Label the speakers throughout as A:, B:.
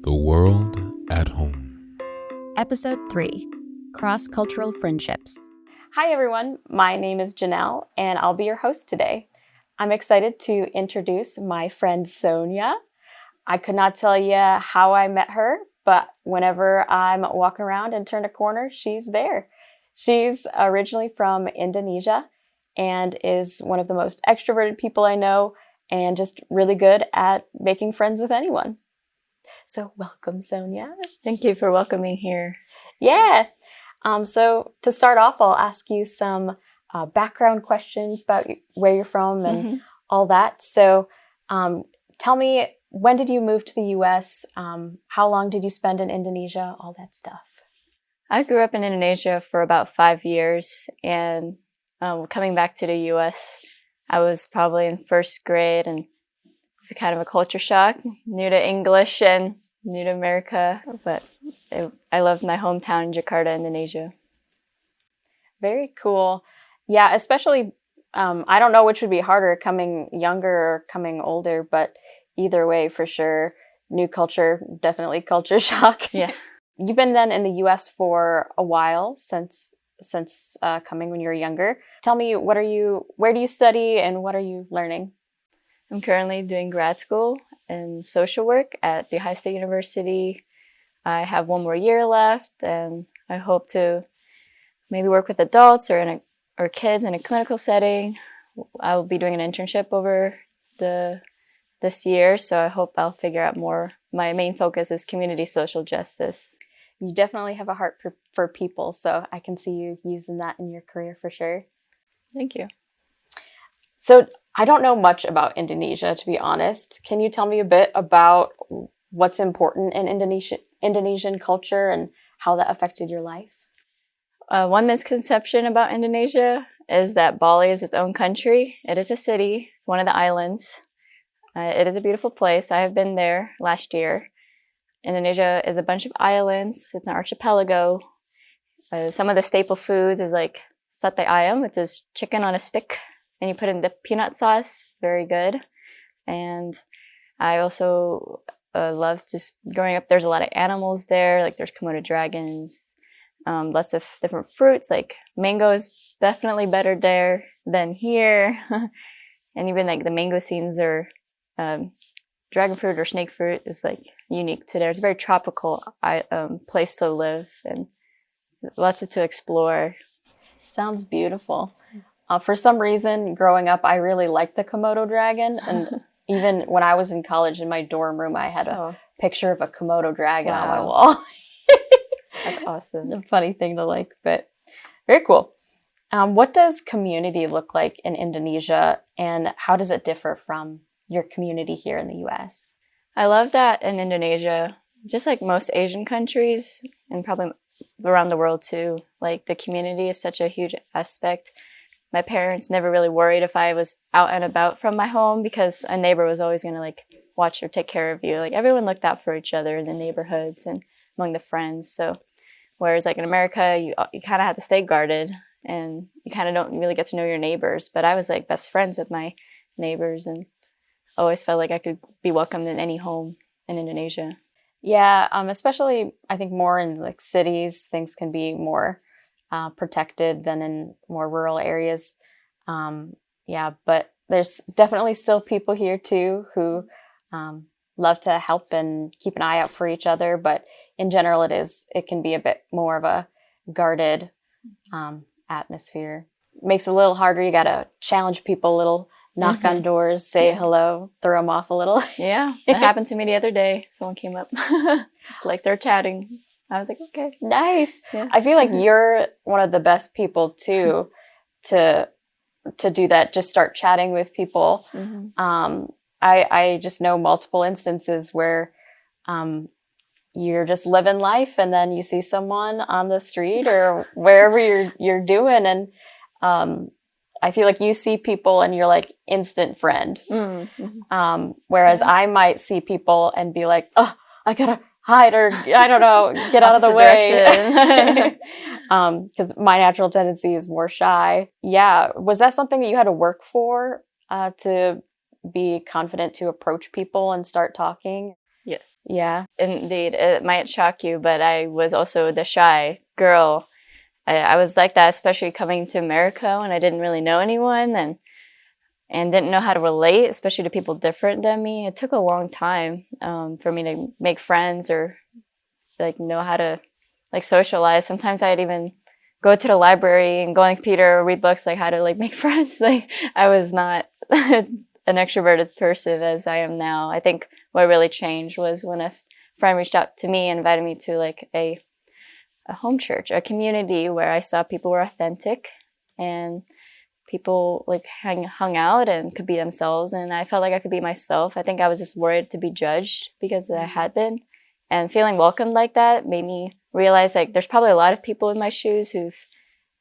A: The World at Home.
B: Episode 3, Cross-Cultural Friendships.
C: Hi everyone, my name is Janelle and I'll be your host today. I'm excited to introduce my friend Sonia. I could not tell you how I met her, but whenever I'm walking around and turn a corner, she's there. She's originally from Indonesia and is one of the most extroverted people I know and just really good at making friends with anyone. So welcome, Sonia.
D: Thank you for welcoming here.
C: Yeah. So to start off, I'll ask you some background questions about where you're from and all that. So tell me, when did you move to the U.S.? How long did you spend in Indonesia? All that stuff.
D: I grew up in Indonesia for about 5 years, and coming back to the U.S., I was probably in first grade, and it was kind of a culture shock. New to English and new to America, but I loved my hometown in Jakarta, Indonesia.
C: Very cool. Yeah, especially, I don't know which would be harder, coming younger or coming older, but either way, for sure, new culture, definitely culture shock.
D: Yeah.
C: You've been then in the U.S. for a while since coming when you were younger. Tell me, where do you study and what are you learning?
D: I'm currently doing grad school in social work at the Ohio State University. I have 1 more year left, and I hope to maybe work with adults or kids in a clinical setting. I will be doing an internship over this year, so I hope I'll figure out more. My main focus is community social justice.
C: You definitely have a heart for people, so I can see you using that in your career for sure.
D: Thank you.
C: So I don't know much about Indonesia, to be honest. Can you tell me a bit about what's important in Indonesian culture and how that affected your life?
D: One misconception about Indonesia is that Bali is its own country. It is a city. It's one of the islands. It is a beautiful place. I have been there last year. Indonesia is a bunch of islands. It's an archipelago. Some of the staple foods is like sate ayam, which is chicken on a stick, and you put in the peanut sauce. Very good. And I also love just growing up. There's a lot of animals there. Like there's Komodo dragons, lots of different fruits. Like mango is definitely better there than here. And even like the mango scenes or dragon fruit or snake fruit is like unique to there. It's a very tropical place to live and lots to explore.
C: Sounds beautiful. For some reason, growing up, I really liked the Komodo dragon. And even when I was in college in my dorm room, I had a picture of a Komodo dragon on my wall.
D: That's awesome.
C: A funny thing to like, but very cool. What does community look like in Indonesia, and how does it differ from your community here in the U.S.?
D: I love that in Indonesia, just like most Asian countries and probably around the world too, like the community is such a huge aspect. My parents never really worried if I was out and about from my home because a neighbor was always going to like watch or take care of you. Like everyone looked out for each other in the neighborhoods and among the friends. So whereas like in America, you kind of have to stay guarded and you kind of don't really get to know your neighbors. But I was like best friends with my neighbors and always felt like I could be welcomed in any home in Indonesia.
C: Yeah, especially I think more in like cities, things can be more protected than in more rural areas. Yeah, but there's definitely still people here too who love to help and keep an eye out for each other. But in general, it can be a bit more of a guarded atmosphere. Makes it a little harder. You got to challenge people a little. Knock on doors, say hello, throw them off a little.
D: Yeah, that happened to me the other day. Someone came up, just like they're chatting. I was like, okay,
C: nice.
D: Yeah.
C: I feel like you're one of the best people too to do that. Just start chatting with people. I just know multiple instances where you're just living life, and then you see someone on the street or wherever you're doing, and I feel like you see people and you're like instant friend. Whereas I might see people and be like, oh, I gotta hide or I don't know, get out of the way. Because my natural tendency is more shy. Yeah. Was that something that you had to work for to be confident to approach people and start talking?
D: Yes.
C: Yeah.
D: Indeed, it might shock you, but I was also the shy girl. I was like that, especially coming to America when I didn't really know anyone and didn't know how to relate, especially to people different than me. It took a long time for me to make friends or like know how to like socialize. Sometimes I'd even go to the library and go on the computer, read books, like how to like make friends. Like I was not an extroverted person as I am now. I think what really changed was when a friend reached out to me and invited me to like a home church, a community where I saw people were authentic and people like hung out and could be themselves, and I felt like I could be myself. I think I was just worried to be judged because I had been, and feeling welcomed like that made me realize like there's probably a lot of people in my shoes who've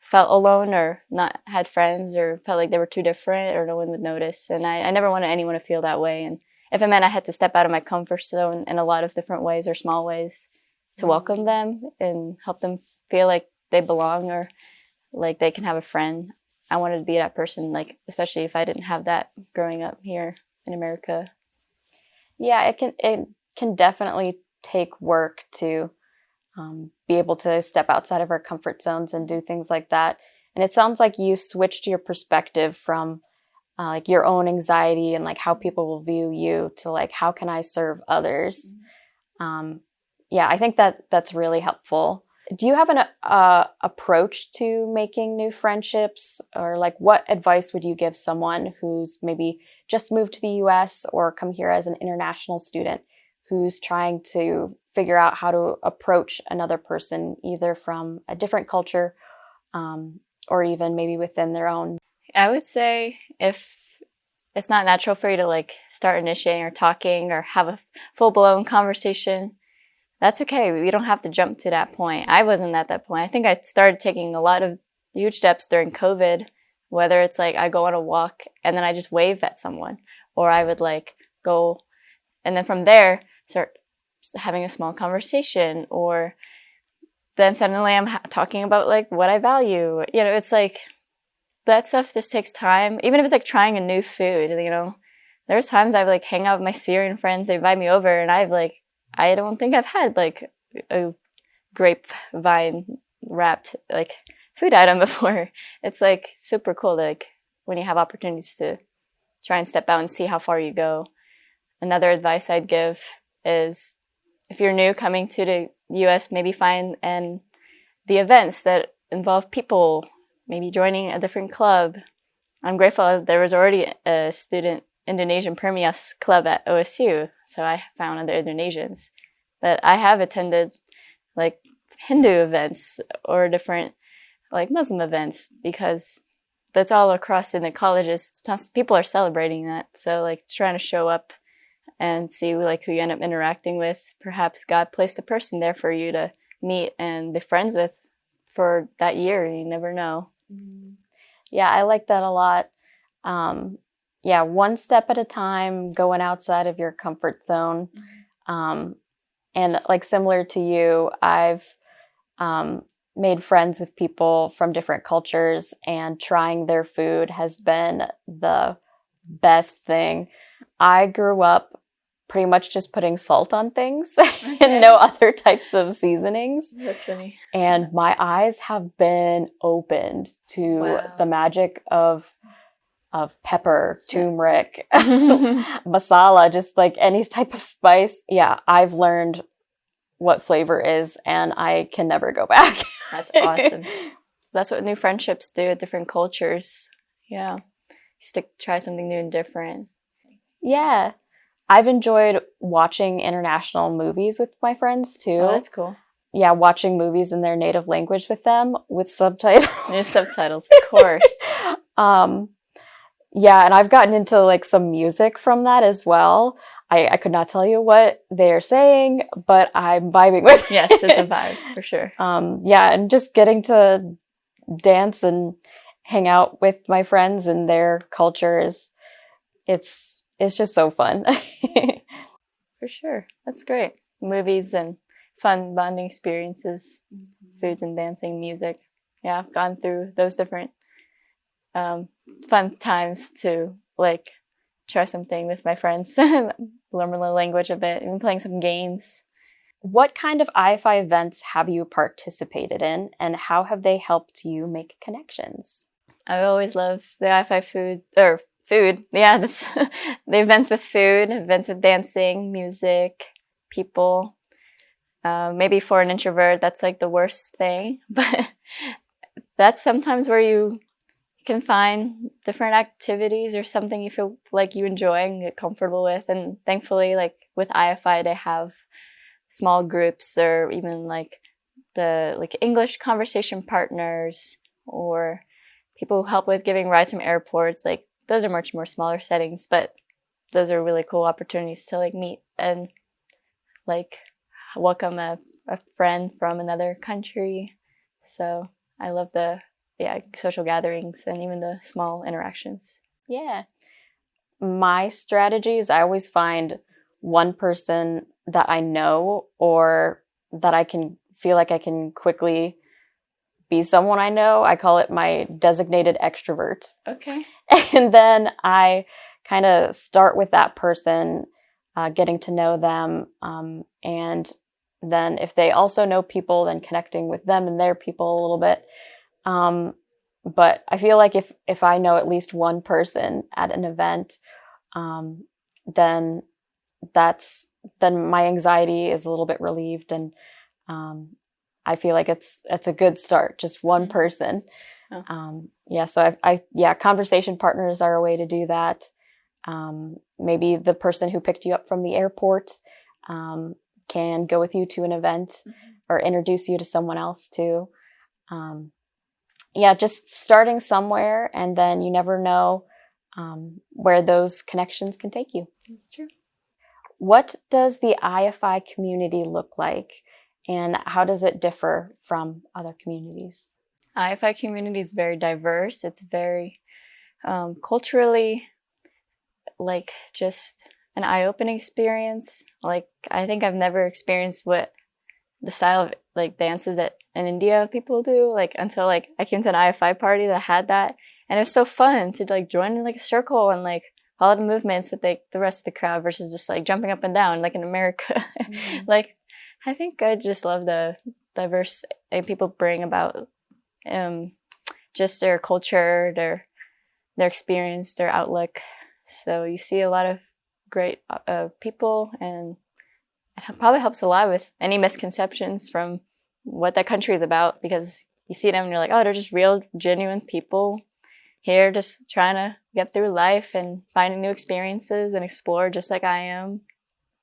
D: felt alone or not had friends or felt like they were too different or no one would notice, and I never wanted anyone to feel that way. And if it meant I had to step out of my comfort zone in a lot of different ways or small ways to welcome them and help them feel like they belong or like they can have a friend, I wanted to be that person, like especially if I didn't have that growing up here in America.
C: Yeah, it can definitely take work to be able to step outside of our comfort zones and do things like that. And it sounds like you switched your perspective from like your own anxiety and like how people will view you to like how can I serve others. Yeah, I think that's really helpful. Do you have an approach to making new friendships, or like what advice would you give someone who's maybe just moved to the U.S. or come here as an international student who's trying to figure out how to approach another person either from a different culture or even maybe within their own?
D: I would say if it's not natural for you to like start initiating or talking or have a full-blown conversation, that's okay. We don't have to jump to that point. I wasn't at that point. I think I started taking a lot of huge steps during COVID, whether it's like I go on a walk and then I just wave at someone, or I would like go and then from there start having a small conversation, or then suddenly I'm talking about like what I value. You know, it's like that stuff just takes time. Even if it's like trying a new food, you know, there's times I've like hang out with my Syrian friends, they invite me over and I don't think I've had like a grapevine wrapped like food item before. It's like super cool to, like when you have opportunities to try and step out and see how far you go. Another advice I'd give is if you're new coming to the US, maybe find the events that involve people, maybe joining a different club. I'm grateful there was already a student Indonesian Permias club at OSU, so I found other Indonesians. But I have attended like Hindu events or different like Muslim events because that's all across in the colleges. People are celebrating that, so like trying to show up and see like who you end up interacting with. Perhaps God placed a person there for you to meet and be friends with for that year. You never know.
C: Yeah, I like that a lot. Yeah, one step at a time, going outside of your comfort zone. And like similar to you, I've made friends with people from different cultures, and trying their food has been the best thing. I grew up pretty much just putting salt on things and no other types of seasonings.
D: That's funny.
C: And my eyes have been opened to the magic of pepper, turmeric, masala, just like any type of spice. Yeah, I've learned what flavor is, and I can never go back.
D: That's awesome. That's what new friendships do at different cultures. Yeah. Try something new and different.
C: Yeah. I've enjoyed watching international movies with my friends too.
D: Oh, that's cool.
C: Yeah, watching movies in their native language with them with subtitles.
D: Yeah, subtitles, of course.
C: Yeah, and I've gotten into like some music from that as well. I could not tell you what they're saying, but I'm vibing with it.
D: Yes, it's a vibe for sure.
C: Yeah, and just getting to dance and hang out with my friends and their cultures, it's just so fun.
D: For sure. That's great. Movies and fun bonding experiences, foods and dancing, music. Yeah, I've gone through those different fun times to like try something with my friends. learn the language a bit, even playing some games.
C: What kind of IFI events have you participated in, and how have they helped you make connections?
D: I always love the IFI food. Yeah, that's the events with food, events with dancing, music, people. Maybe for an introvert, that's like the worst thing, but that's sometimes where you can find different activities or something you feel like you enjoy and get comfortable with. And thankfully, like with IFI, they have small groups or even like the English conversation partners or people who help with giving rides from airports. Like those are much more smaller settings, but those are really cool opportunities to like meet and like welcome a friend from another country. So I love the social gatherings and even the small interactions.
C: Yeah. My strategy is I always find one person that I know or that I can feel like I can quickly be someone I know. I call it my designated extrovert.
D: Okay.
C: And then I kind of start with that person, getting to know them. And then if they also know people, then connecting with them and their people a little bit. But I feel like if I know at least one person at an event, then my anxiety is a little bit relieved, and I feel like it's a good start, just one person.
D: Oh.
C: So conversation partners are a way to do that. Maybe the person who picked you up from the airport can go with you to an event or introduce you to someone else too. Just starting somewhere, and then you never know where those connections can take you.
D: That's true.
C: What does the IFI community look like, and how does it differ from other communities?
D: IFI community is very diverse. It's very culturally like just an eye-opening experience. Like I think I've never experienced what the style of like dances that in India people do, like until like I came to an IFI party that had that, and it was so fun to like join in like a circle and like all the movements with like the rest of the crowd versus just like jumping up and down like in America. Like I think I just love the diverse people bring about just their culture, their experience, their outlook. So you see a lot of great people, and it probably helps a lot with any misconceptions from what that country is about, because you see them and you're like, oh, they're just real, genuine people here just trying to get through life and finding new experiences and explore just like I am.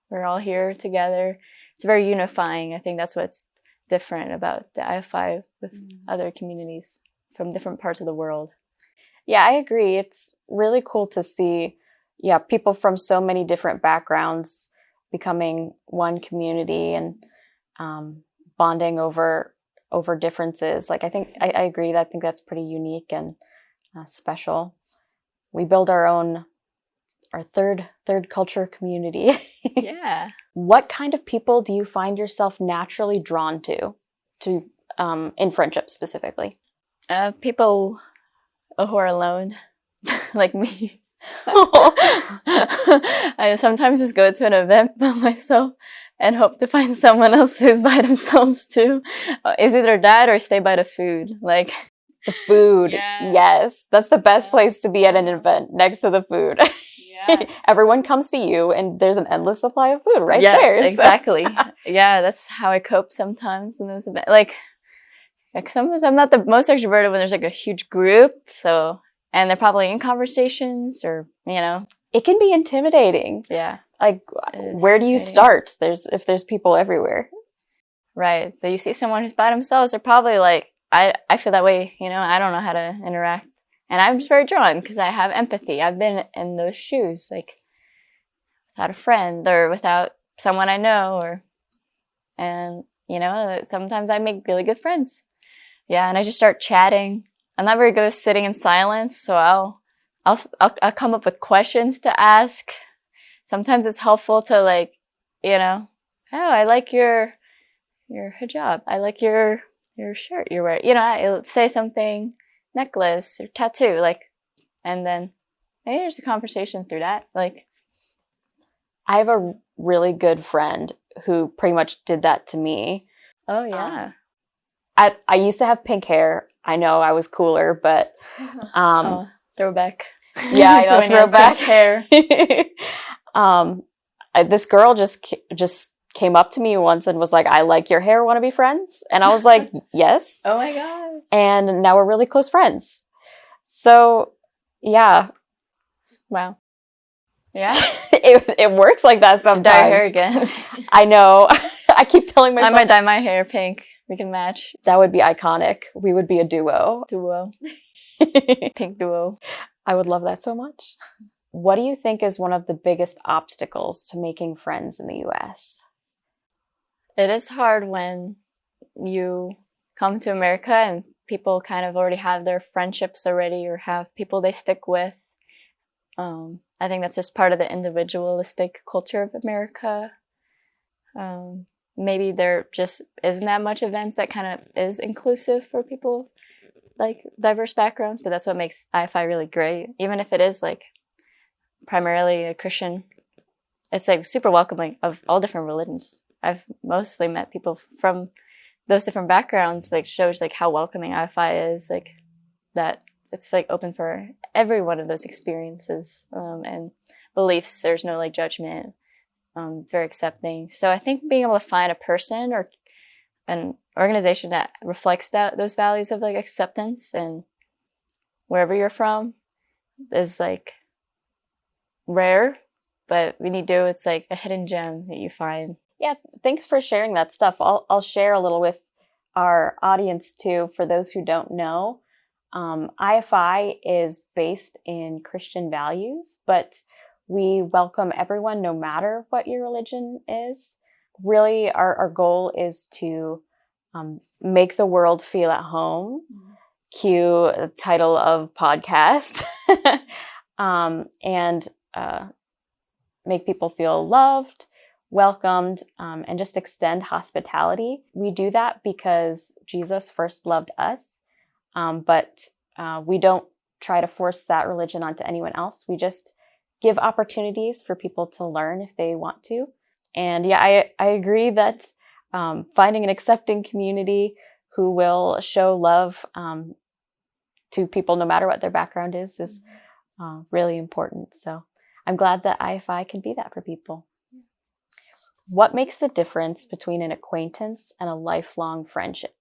D: We're all here together. It's very unifying. I think that's what's different about the IFI with other communities from different parts of the world.
C: Yeah, I agree. It's really cool to see, people from so many different backgrounds becoming one community and bonding over differences. Like I agree. I think that's pretty unique and special. We build our third culture community.
D: Yeah.
C: What kind of people do you find yourself naturally drawn to in friendship specifically?
D: People who are alone, like me. I sometimes just go to an event by myself and hope to find someone else who's by themselves too. It's either that or stay by the food. Like
C: the food,
D: yeah.
C: Yes, that's the best place to be at an event, next to the food. Yeah. Everyone comes to you, and there's an endless supply of food right there.
D: Yes, exactly. Yeah, that's how I cope sometimes in those events. Like sometimes I'm not the most extroverted when there's like a huge group, and they're probably in conversations or,
C: It can be intimidating.
D: Yeah.
C: Like, where do you start? If there's people everywhere.
D: Right. So you see someone who's by themselves, they're probably like, I feel that way, I don't know how to interact. And I'm just very drawn because I have empathy. I've been in those shoes, like without a friend or without someone I know, and sometimes I make really good friends. Yeah. And I just start chatting. I'm not very good at sitting in silence, so I'll come up with questions to ask. Sometimes it's helpful to oh, I like your hijab. I like your shirt you're wearing. I'll say something, necklace or tattoo, and then maybe there's a conversation through that.
C: I have a really good friend who pretty much did that to me.
D: Oh, yeah.
C: I used to have pink hair. I know I was cooler, but
D: throwback.
C: Yeah, I know,
D: when you had
C: throwback
D: pink hair.
C: This girl just came up to me once and was like, "I like your hair. Want to be friends?" And I was like, "Yes."
D: Oh my god.
C: And now we're really close friends. So, yeah.
D: Wow. Yeah.
C: it works like that sometimes.
D: Dye your hair again.
C: I know. I keep telling myself
D: I might dye my hair pink. We can match.
C: that would be iconic. We would be a duo.
D: Pink duo.
C: I would love that so much. What do you think is one of the biggest obstacles to making friends in the US?
D: It is hard when you come to America and people kind of already have their friendships already or have people they stick with. I think that's just part of the individualistic culture of America. Maybe there just isn't that much events that kind of is inclusive for people like diverse backgrounds, but that's what makes IFI really great. Even if it is like primarily a Christian, it's like super welcoming of all different religions. I've mostly met people from those different backgrounds, like shows like how welcoming IFI is, like that it's like open for every one of those experiences and beliefs. There's no like judgment. It's very accepting. So I think being able to find a person or an organization that reflects those values of like acceptance and wherever you're from is like rare, but when you do, it's like a hidden gem that you find.
C: Yeah, thanks for sharing that stuff. I'll share a little with our audience too. For those who don't know, IFI is based in Christian values, but we welcome everyone no matter what your religion is. Really, our goal is to make the world feel at home. Cue the title of podcast. And make people feel loved, welcomed, and just extend hospitality. We do that because Jesus first loved us, but we don't try to force that religion onto anyone else. We just give opportunities for people to learn if they want to. And yeah, I agree that finding an accepting community who will show love to people no matter what their background is really important. So I'm glad that IFI can be that for people. What makes the difference between an acquaintance and a lifelong friendship?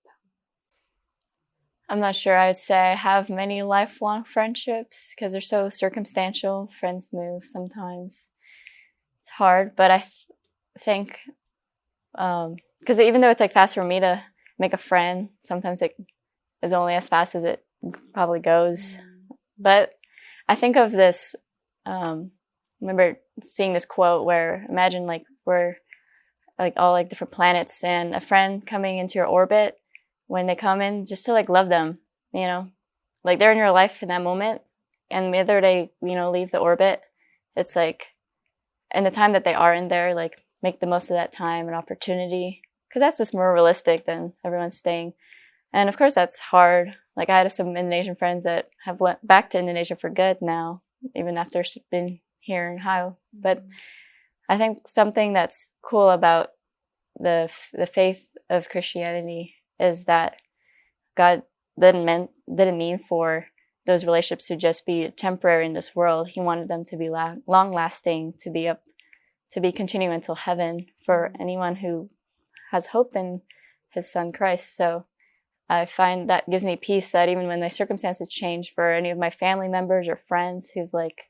D: I'm not sure. I would say I have many lifelong friendships because they're so circumstantial. Friends move sometimes. It's hard, but I think because even though it's like fast for me to make a friend, sometimes it is only as fast as it probably goes. But I think of this, remember seeing this quote where imagine like we're like all like different planets and a friend coming into your orbit when they come in just to like love them, you know, like they're in your life in that moment and whether they, you know, leave the orbit, it's like in the time that they are in there, like make the most of that time and opportunity because that's just more realistic than everyone staying. And of course that's hard. Like I had some Indonesian friends that have went back to Indonesia for good now, even after been here in Ohio. But I think something that's cool about the faith of Christianity is that God didn't mean for those relationships to just be temporary in this world. He wanted them to be long lasting, to be continuing until heaven for anyone who has hope in his son Christ. So I find that gives me peace that even when the circumstances change for any of my family members or friends who've like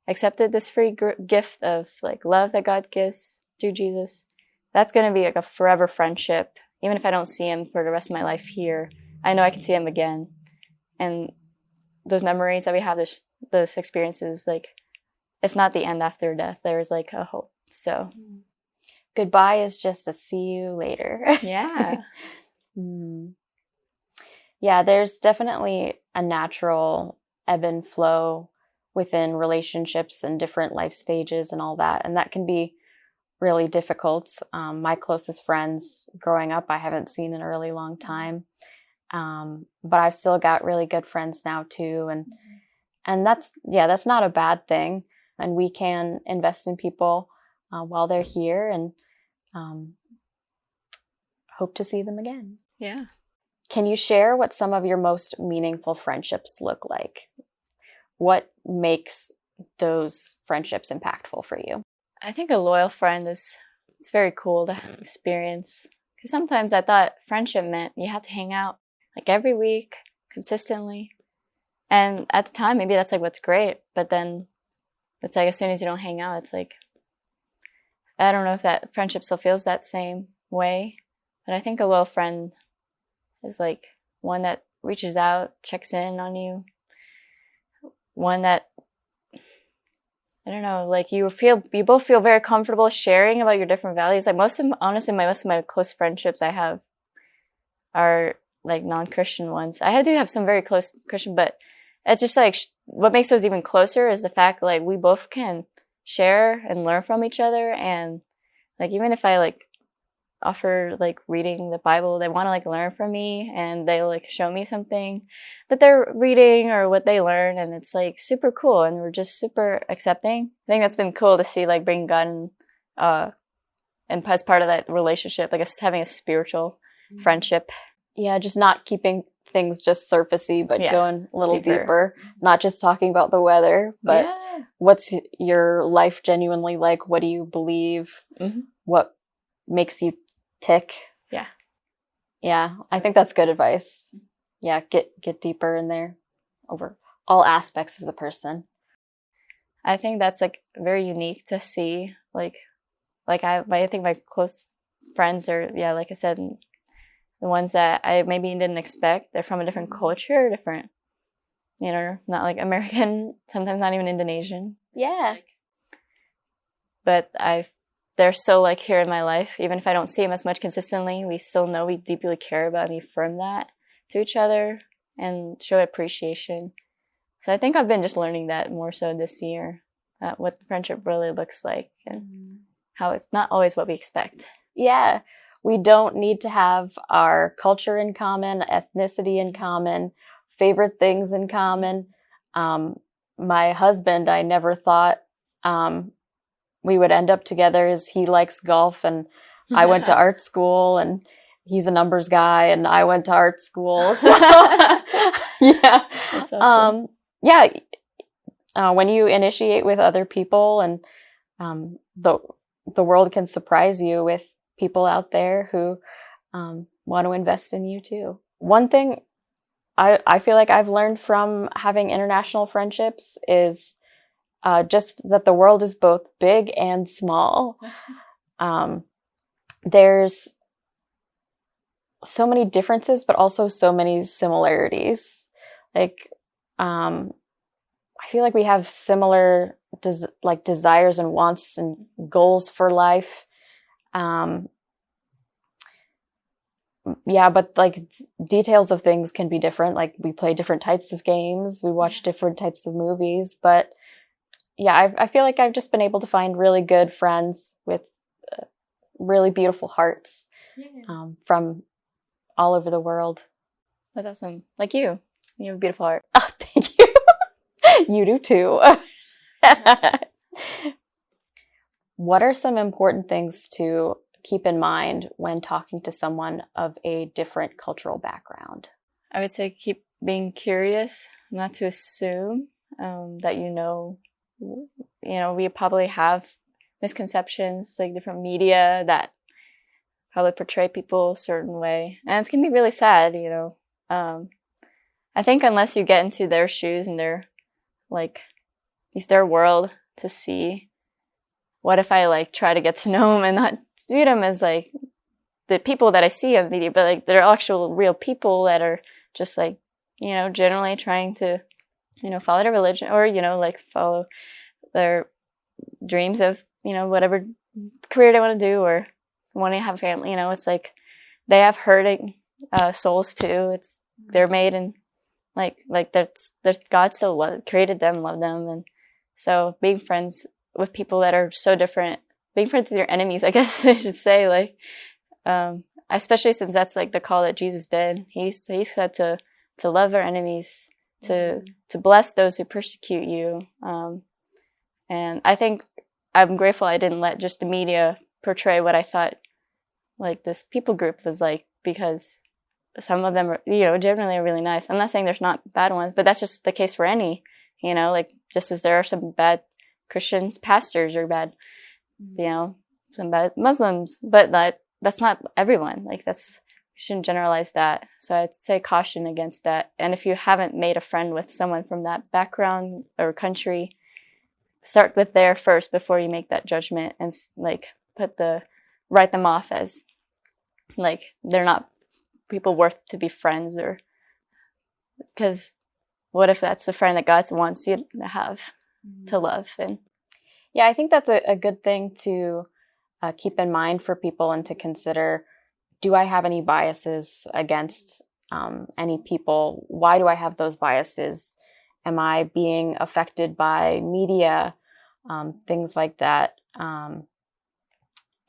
D: accepted this free gift of like love that God gives through Jesus, that's going to be like a forever friendship. Even if I don't see him for the rest of my life here, I know I can see him again. And those memories that we have, those experiences, like it's not the end after death. There's like a hope. So
C: goodbye is just a see you later.
D: Yeah.
C: Yeah, there's definitely a natural ebb and flow within relationships and different life stages and all that. And that can be really difficult. My closest friends growing up, I haven't seen in a really long time. But I've still got really good friends now too. And that's not a bad thing. And we can invest in people while they're here, and hope to see them again.
D: Yeah.
C: Can you share what some of your most meaningful friendships look like? What makes those friendships impactful for you?
D: I think a loyal friend it's very cool to experience. Because sometimes I thought friendship meant you had to hang out like every week, consistently. And at the time, maybe that's like what's great. But then it's like as soon as you don't hang out, it's like, I don't know if that friendship still feels that same way. But I think a loyal friend is like one that reaches out, checks in on you. One that, I don't know, like you both feel very comfortable sharing about your different values. Like most of my close friendships I have are like non-Christian ones. I do have some very close Christian, but it's just like what makes those even closer is the fact like we both can share and learn from each other. And like even if I like offer like reading the Bible, they want to like learn from me, and they like show me something that they're reading or what they learn, and it's like super cool, and we're just super accepting. I think that's been cool to see, like bring God and as part of that relationship, like having a spiritual friendship.
C: Yeah, just not keeping things just surfacey, but going a little deeper. Not just talking about the weather, but what's your life genuinely like? What do you believe? What makes you tick? Yeah, I think that's good advice. Yeah, get deeper in there over all aspects of the person.
D: I think that's like very unique to see. Like I think my close friends are, like I said, the ones that I maybe didn't expect. They're from a different culture, different, not like American, sometimes not even Indonesian.
C: Yeah.
D: But they're so like here in my life. Even if I don't see them as much consistently, we still know we deeply care about and affirm that to each other and show appreciation. So I think I've been just learning that more so this year, what friendship really looks like and how it's not always what we expect.
C: Yeah. We don't need to have our culture in common, ethnicity in common, favorite things in common. My husband, I never thought we would end up together, as he likes golf and I went to art school, and he's a numbers guy and I went to art school. So yeah.
D: That's awesome.
C: When you initiate with other people, and the world can surprise you with people out there who want to invest in you too. One thing I feel like I've learned from having international friendships is just that the world is both big and small. There's so many differences, but also so many similarities. Like, I feel like we have similar desires and wants and goals for life. But like details of things can be different. Like we play different types of games, we watch different types of movies, but yeah, I feel like I've just been able to find really good friends with really beautiful hearts from all over the world.
D: That's awesome. Like you have a beautiful heart.
C: Oh, thank you. You do too. What are some important things to keep in mind when talking to someone of a different cultural background?
D: I would say keep being curious, not to assume that we probably have misconceptions, like different media that probably portray people a certain way. And it can be really sad, I think unless you get into their shoes and their world to see, what if I like try to get to know them and not view them as like the people that I see on media, but like they're actual real people that are just like, generally trying to, follow their religion or, like follow their dreams of, whatever career they want to do or want to have a family. It's like they have hurting souls too. They're made and like that's God still created them, loved them, and so being friends with people that are so different, being friends with your enemies, I guess I should say, like especially since that's like the call that Jesus did. He said to love our enemies, to bless those who persecute you, and I think I'm grateful I didn't let just the media portray what I thought like this people group was like, because some of them are, generally are really nice. I'm not saying there's not bad ones, but that's just the case for any, like just as there are some bad Christians, pastors are bad, some bad Muslims, but that's not everyone. Like we shouldn't generalize that. So I'd say caution against that. And if you haven't made a friend with someone from that background or country, start with there first before you make that judgment and like write them off as like they're not people worth to be friends, or because what if that's the friend that God wants you to have to love? And
C: yeah, I think that's a good thing to keep in mind for people and to consider. Do I have any biases against any people? Why do I have those biases? Am I being affected by media? Things like that.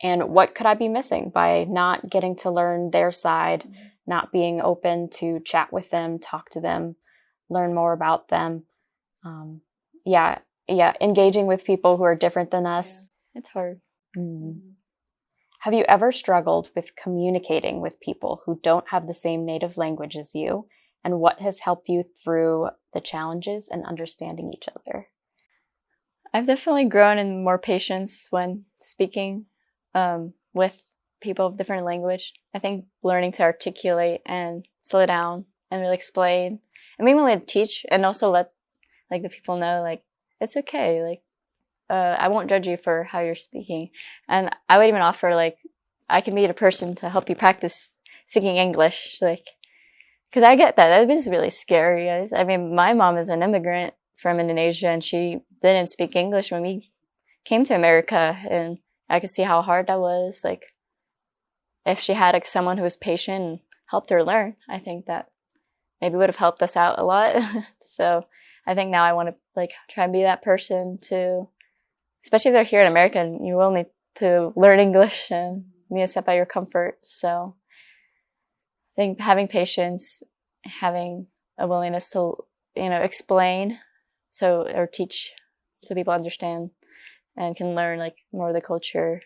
C: And what could I be missing by not getting to learn their side, not being open to chat with them, talk to them, learn more about them? Engaging with people who are different than us.
D: Yeah, it's hard.
C: Have you ever struggled with communicating with people who don't have the same native language as you? And what has helped you through the challenges and understanding each other?
D: I've definitely grown in more patience when speaking with people of different language. I think learning to articulate and slow down and really explain and being willing to teach, and also let like the people know like it's okay. Like I won't judge you for how you're speaking. And I would even offer like I can meet a person to help you practice speaking English, like because I get that. That is really scary. I mean, my mom is an immigrant from Indonesia, and she didn't speak English when we came to America, and I could see how hard that was. Like, if she had someone who was patient and helped her learn, I think that maybe would have helped us out a lot. So I think now I want to like try and be that person too, especially if they're here in America and you will need to learn English and need to step out your comfort. So I think having patience, having a willingness to, explain or teach so people understand and can learn like more of the culture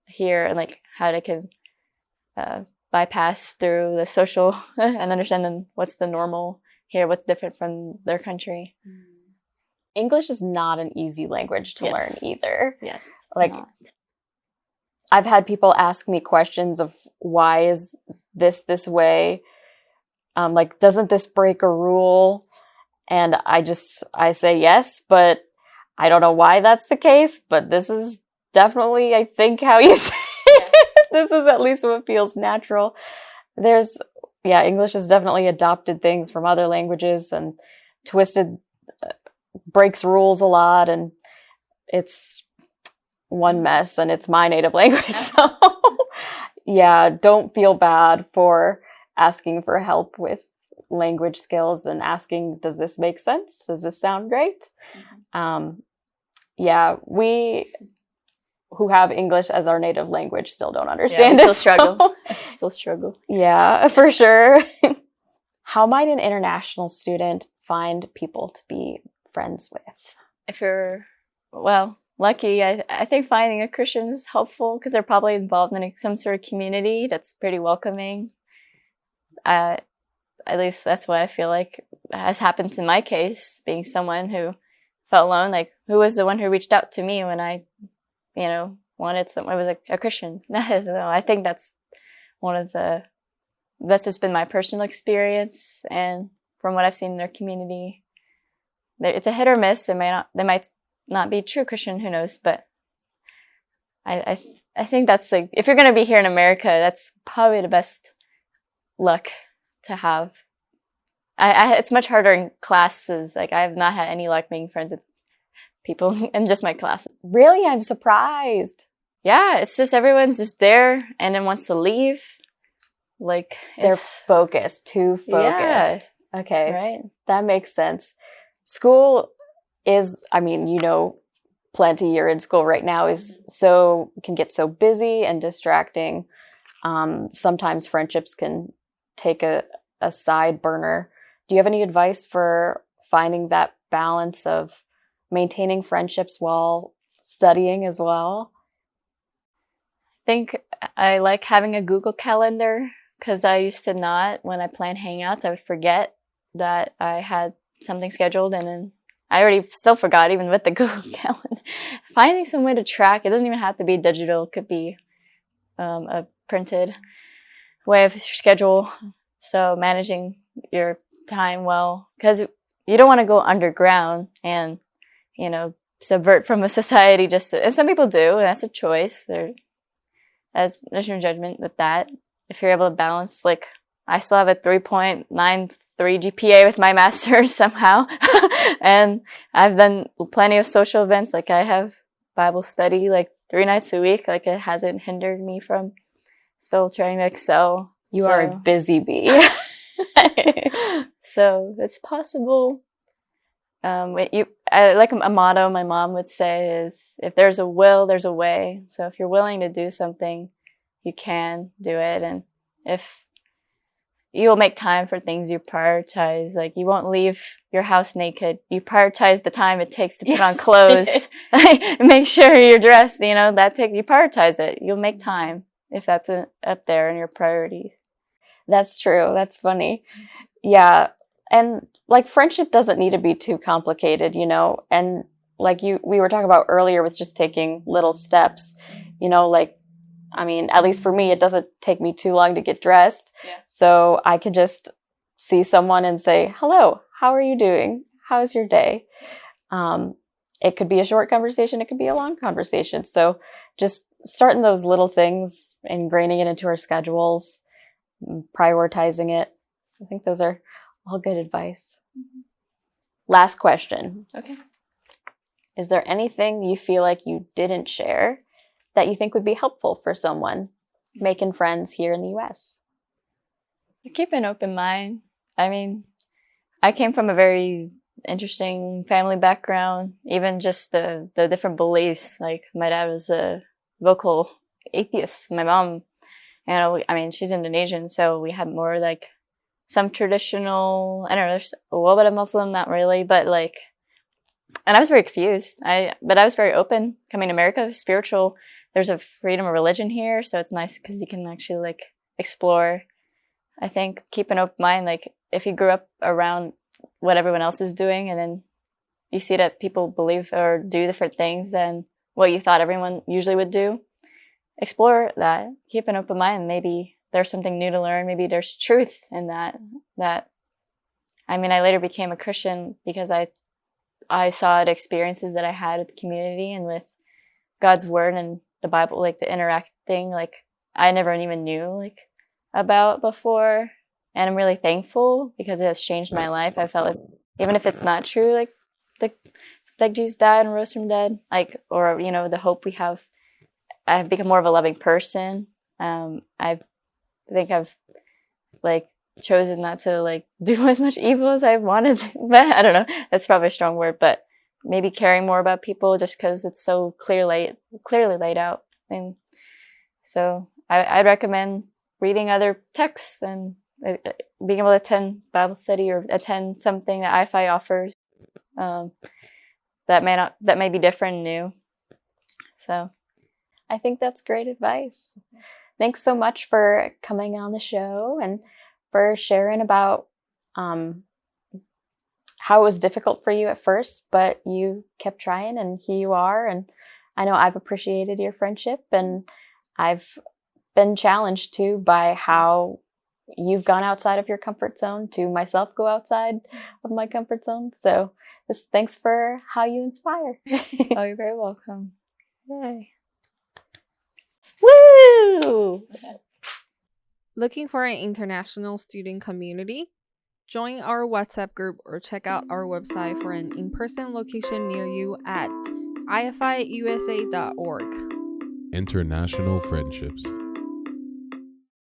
D: here, and like how they can bypass through the social and understand what's the normal here, what's different from their country.
C: English is not an easy language to learn either.
D: Yes.
C: Like not. I've had people ask me questions of why is this way? Like, doesn't this break a rule? And I say yes, but I don't know why that's the case, but this is definitely, I think, how you say it. This is at least what feels natural. English has definitely adopted things from other languages and breaks rules a lot, and it's one mess, and it's my native language. So don't feel bad for asking for help with language skills and asking, does this make sense? Does this sound great? We who have English as our native language still don't understand it.
D: Still struggle.
C: Yeah, for sure. How might an international student find people to be friends with?
D: If you're, lucky, I think finding a Christian is helpful because they're probably involved in some sort of community that's pretty welcoming. At least that's what I feel like has happened in my case, being someone who felt alone, like who was the one who reached out to me when I, wanted someone, was like a Christian. So I think that's that's just been my personal experience. And from what I've seen in their community, it's a hit or miss. They might not be true Christian, who knows, but I think that's like, if you're going to be here in America, that's probably the best luck to have. It's much harder in classes. Like, I have not had any luck making friends with people in just my class.
C: Really? I'm surprised.
D: Yeah, it's just everyone's just there and then wants to leave. Like,
C: they're too focused.
D: Yeah.
C: Okay.
D: Right.
C: That makes sense. School is, plenty. You're in school right now can get so busy and distracting. Sometimes friendships can take a side burner. Do you have any advice for finding that balance of maintaining friendships while studying as well?
D: I think I like having a Google Calendar because I used to not. When I plan hangouts, I would forget that I had something scheduled, and then I already still forgot even with the Google Calendar. Finding some way to track, it doesn't even have to be digital. It could be a printed way of your schedule. So managing your time well, because you don't want to go underground and, you know, subvert from a society and some people do, and that's a choice. There's no judgment with that. If you're able to balance, like, I still have a 3.93 GPA with my master's somehow. And I've done plenty of social events. Like, I have Bible study like 3 nights a week. Like, it hasn't hindered me from still trying to excel.
C: You are a busy bee.
D: So it's possible. Like a motto my mom would say is, if there's a will, there's a way. So if you're willing to do something, you can do it. And if you'll make time for things you prioritize, like you won't leave your house naked. You prioritize the time it takes to put on clothes. Make sure you're dressed, you know, you prioritize it. You'll make time if that's up there in your priorities.
C: That's true. That's funny. Yeah. And like, friendship doesn't need to be too complicated, you know, and like we were talking about earlier with just taking little steps, you know, like, I mean, at least for me, it doesn't take me too long to get dressed. Yeah. So I can just see someone and say, hello, how are you doing? How's your day? It could be a short conversation. It could be a long conversation. So just starting those little things, ingraining it into our schedules, prioritizing it. I think those are all good advice. Mm-hmm. Last question.
D: Okay.
C: Is there anything you feel like you didn't share that you think would be helpful for someone making friends here in the U.S.?
D: Keep an open mind. I mean, I came from a very interesting family background, even just the different beliefs. Like, my dad was a vocal atheist. My mom, you know, I mean, she's Indonesian, so we had more like some traditional, I don't know, there's a little bit of Muslim, not really, but like, and I was very confused. But I was very open coming to America, spiritual. There's a freedom of religion here, so it's nice because you can actually like explore. I think keep an open mind. Like, if you grew up around what everyone else is doing, and then you see that people believe or do different things than what you thought everyone usually would do, explore that. Keep an open mind. Maybe there's something new to learn. Maybe there's truth in that. I mean, I later became a Christian because I saw the experiences that I had with the community and with God's word and the Bible, like the interacting, like I never even knew like about before. And I'm really thankful because it has changed my life. I felt like, even if it's not true, like Jesus died and rose from the dead, like, or, you know, the hope we have, I've become more of a loving person. I think I've like chosen not to like do as much evil as I wanted to, but I don't know, that's probably a strong word, but maybe caring more about people just because it's so clearly laid out. And so I'd recommend reading other texts and being able to attend Bible study or attend something that IFI offers that may be different and new. So
C: I think that's great advice. Thanks so much for coming on the show and for sharing about how it was difficult for you at first, but you kept trying and here you are. And I know I've appreciated your friendship, and I've been challenged too by how you've gone outside of your comfort zone to myself go outside of my comfort zone. So just thanks for how you inspire.
D: Oh, you're very welcome.
C: Yay. Woo!
E: Looking for an international student community? Join our WhatsApp group or check out our website for an in-person location near you at ifiusa.org.
A: International friendships.